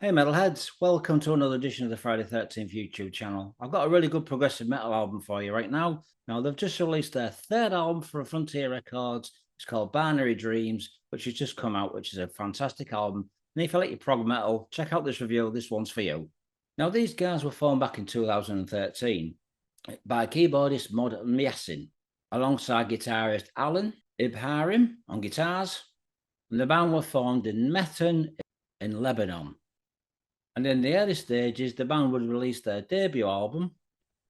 Hey metalheads, welcome to another edition of the Friday 13th YouTube channel. I've got a really good progressive metal album for you right now. Now they've just released their third album for Frontier Records. It's called Binary Dreams, which has just come out, which is a fantastic album. And if you like your prog metal, check out this review. This one's for you. Now these guys were formed back in 2013 by keyboardist Mod Yassin, alongside guitarist Alain Ibrahim on guitars. And the band were formed in Metn in Lebanon. And in the early stages, the band would release their debut album.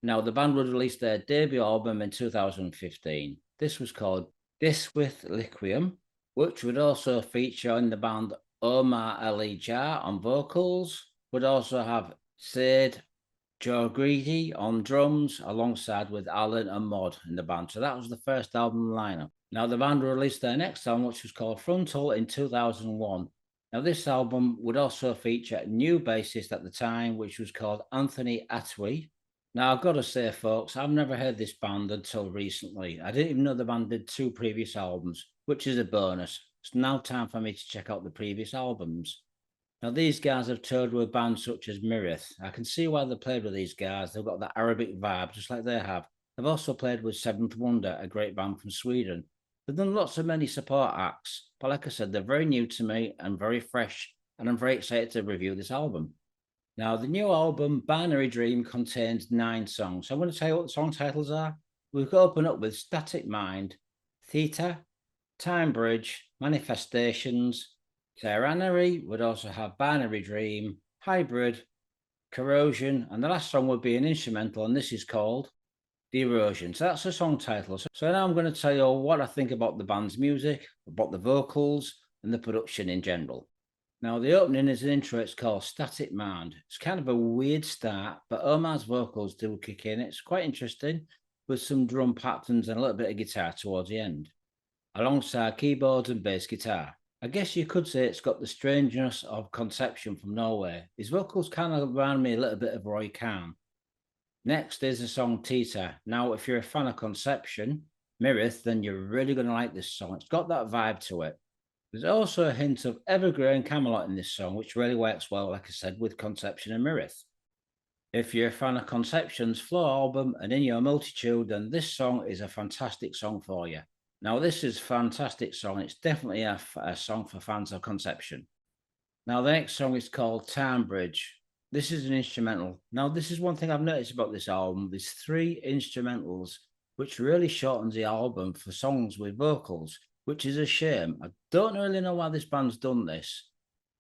Now, the band would release their debut album in 2015. This was called This with Liquium, which would also feature in the band Omar El Hage on vocals, would also have Sid Gereige on drums, alongside with Alan and Mod in the band. So that was the first album lineup. Now, the band released their next album, which was called Frontal, in 2001. Now, this album would also feature a new bassist at the time, which was called Anthony Atwe. Now, I've got to say, folks, I've never heard this band until recently. I didn't even know the band did two previous albums, which is a bonus. It's now time for me to check out the previous albums. Now, these guys have toured with bands such as Mryth. I can see why they played with these guys. They've got that Arabic vibe, just like they have. They've also played with Seventh Wonder, a great band from Sweden. They've done lots of many support acts, but like I said, they're very new to me and very fresh, and I'm very excited to review this album. Now, the new album, Binary Dream, contains 9 songs. So I'm going to tell you what the song titles are. We've got to open up with Static Mind, Theta, Time Bridge, Manifestations. Tyranny would also have Binary Dream, Hybrid, Corrosion, and the last song would be an instrumental, and this is called The Erosion. So that's the song title. So now I'm going to tell you what I think about the band's music, about the vocals, and the production in general. Now, the opening is an intro. It's called Static Mind. It's kind of a weird start, but Omar's vocals do kick in. It's quite interesting, with some drum patterns and a little bit of guitar towards the end, alongside keyboards and bass guitar. I guess you could say it's got the strangeness of Conception from Norway. His vocals kind of remind me a little bit of Roy Khan. Next is the song Tita. Now, if you're a fan of Conception, Mryth, then you're really going to like this song. It's got that vibe to it. There's also a hint of Evergrey and Camelot in this song, which really works well, like I said, with Conception and Mryth. If you're a fan of Conception's Flow album and In Your Multitude, then this song is a fantastic song for you. Now, this is a fantastic song. It's definitely a song for fans of Conception. Now, the next song is called Time Bridge. This is an instrumental. Now, this is one thing I've noticed about this album. There's 3 instrumentals, which really shortens the album for songs with vocals, which is a shame. I don't really know why this band's done this.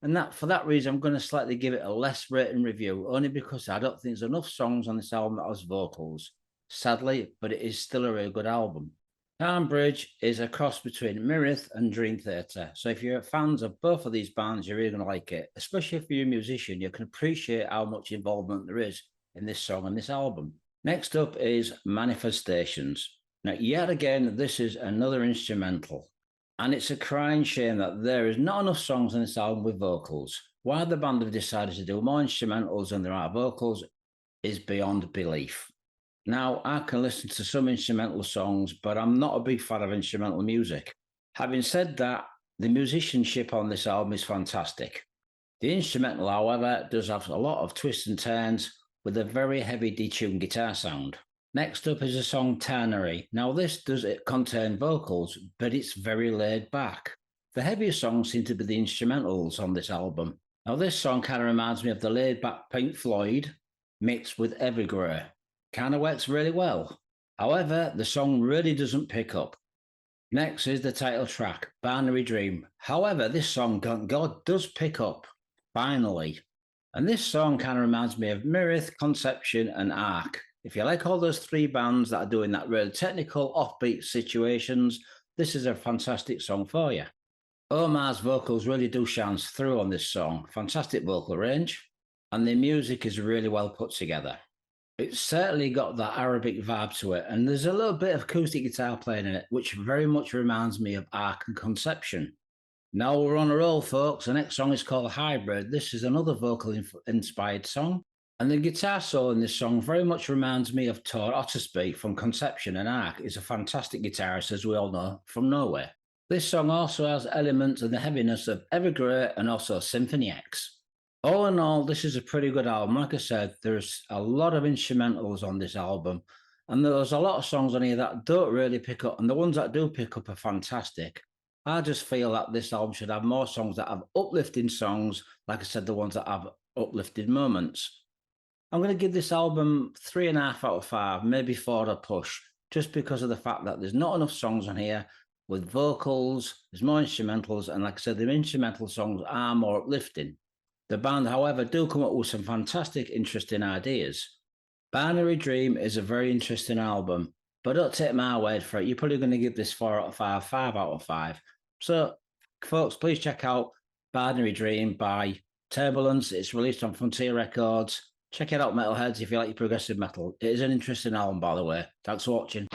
And that for that reason, I'm going to slightly give it a less rating review, only because I don't think there's enough songs on this album that has vocals. Sadly, but it is still a really good album. Time Bridge is a cross between Mryth and Dream Theater. So if you're fans of both of these bands, you're really going to like it. Especially if you're a musician, you can appreciate how much involvement there is in this song and this album. Next up is Manifestations. Now, yet again, this is another instrumental. And it's a crying shame that there is not enough songs on this album with vocals. Why the band have decided to do more instrumentals than there are vocals is beyond belief. Now, I can listen to some instrumental songs, but I'm not a big fan of instrumental music. Having said that, the musicianship on this album is fantastic. The instrumental, however, does have a lot of twists and turns with a very heavy detuned guitar sound. Next up is the song Tannery. Now, this does contain vocals, but it's very laid back. The heavier songs seem to be the instrumentals on this album. Now, this song kind of reminds me of the laid back Pink Floyd mixed with Evergrey. Kind of works really well. However, the song really doesn't pick up. Next is the title track, Binary Dream. However, this song, God, does pick up, finally. And this song kind of reminds me of Mryth, Conception, and Ark. If you like all those 3 bands that are doing that really technical, offbeat situations, this is a fantastic song for you. Omar's vocals really do shine through on this song. Fantastic vocal range. And the music is really well put together. It's certainly got that Arabic vibe to it, and there's a little bit of acoustic guitar playing in it, which very much reminds me of Ark and Conception. Now we're on a roll, folks. The next song is called Hybrid. This is another vocal-inspired song, and the guitar solo in this song very much reminds me of Tor Ottersby from Conception, and Ark is a fantastic guitarist, as we all know, from Norway. This song also has elements of the heaviness of Evergrey and also Symphony X. All in all, this is a pretty good album. Like I said, there's a lot of instrumentals on this album, and there's a lot of songs on here that don't really pick up, and the ones that do pick up are fantastic. I just feel that this album should have more songs that have uplifting songs, like I said, the ones that have uplifting moments. I'm going to give this album 3.5 out of 5, maybe 4 at a push, just because of the fact that there's not enough songs on here with vocals, there's more instrumentals, and like I said, the instrumental songs are more uplifting. The band, however, do come up with some fantastic, interesting ideas. Binary Dream is a very interesting album, but don't take my word for it. You're probably going to give this 4 out of 5, 5 out of 5. So, folks, please check out Binary Dream by Turbulence. It's released on Frontier Records. Check it out, Metalheads, if you like your progressive metal. It is an interesting album, by the way. Thanks for watching.